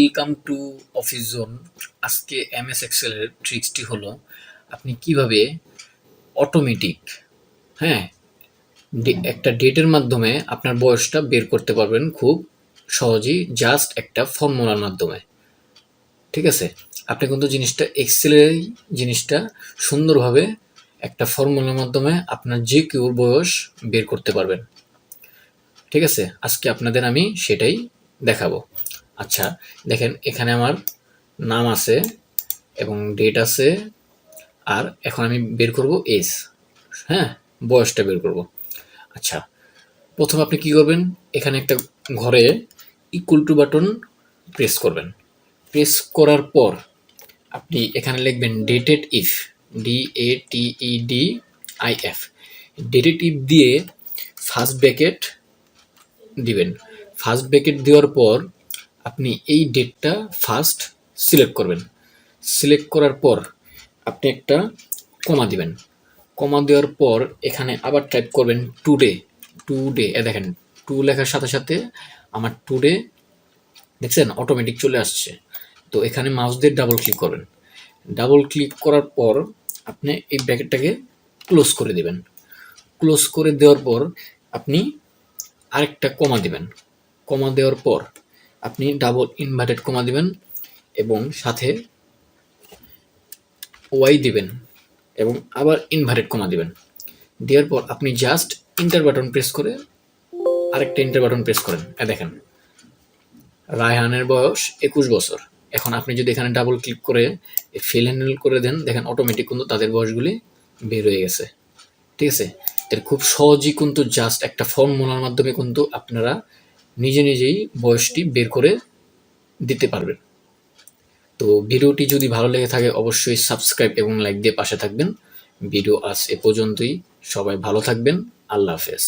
Welcome to office zone. আজকে MS এক্সেলের ট্রিক্সটি হলো আপনি কিভাবে অটোমেটিক, হ্যাঁ, একটা ডেটের মাধ্যমে আপনার বয়সটা বের করতে পারবেন খুব সহজেই, জাস্ট একটা ফর্মুলার মাধ্যমে। ঠিক আছে, আপনি কিন্তু জিনিসটা সুন্দরভাবে একটা ফর্মুলার মাধ্যমে আপনার যে কেউ বয়স বের করতে পারবেন। ঠিক আছে, আজকে আপনাদের আমি সেটাই দেখাবো। আচ্ছা, দেখেন এখানে আমার নাম আছে এবং ডেট আছে, আর এখন আমি বের করব এজ, হ্যাঁ, বয়সটা বের করব। আচ্ছা, প্রথমে আপনি কি করবেন, এখানে একটা ঘরে ইকুয়াল টু বাটন প্রেস করবেন। প্রেস করার পর আপনি এখানে লিখবেন dated if, DATEDIF। Dated if দিয়ে ফার্স্ট ব্র্যাকেট দিবেন। ফার্স্ট ব্র্যাকেট দেওয়ার পর আপনি এই ডেটটা ফার্স্ট সিলেক্ট করবেন। সিলেক্ট করার পর আপনি একটা কমা দিবেন। কমা দেওয়ার পর এখানে আবার টাইপ করবেন টুডে। টুডে এ দেখেন, টু লেখার সাথে সাথে আমার টুডে দেখছেন অটোমেটিক চলে আসছে। তো এখানে মাউস দিয়ে ডাবল ক্লিক করবেন। ডাবল ক্লিক করার পর আপনি এই ব্র্যাকেটটাকে ক্লোজ করে দিবেন। ক্লোজ করে দেওয়ার পর আপনি আরেকটা কমা দিবেন। কমা দেওয়ার পর আপনি ডাবল ইনভার্টেড কমা দিবেন এবং সাথে ওয়াই দিবেন এবং আবার ইনভার্টেড কমা দিবেন। দেওয়ার পর আপনি জাস্ট ইন্টার বাটন প্রেস করে আরেকটা ইন্টার বাটন প্রেস করেন। দেখেন রায়হানের বয়স 21 বছর। এখন আপনি যদি এখানে ডাবল ক্লিক করে ফিল হ্যান্ডেল করে দেন, দেখেন অটোমেটিক কিন্তু তাদের বয়সগুলি বের হয়ে গেছে। ঠিক আছে, এর খুব সহজেই কিন্তু জাস্ট একটা ফর্মুলার মাধ্যমে কিন্তু আপনারা নিজেই বয়সটি বের করে দিতে পারবেন। তো ভিডিওটি যদি ভালো লেগে থাকে অবশ্যই সাবস্ক্রাইব এবং লাইক দিয়ে পাশে থাকবেন। ভিডিও আজ এ পর্যন্তই। সবাই ভালো থাকবেন। আল্লাহ হাফেজ।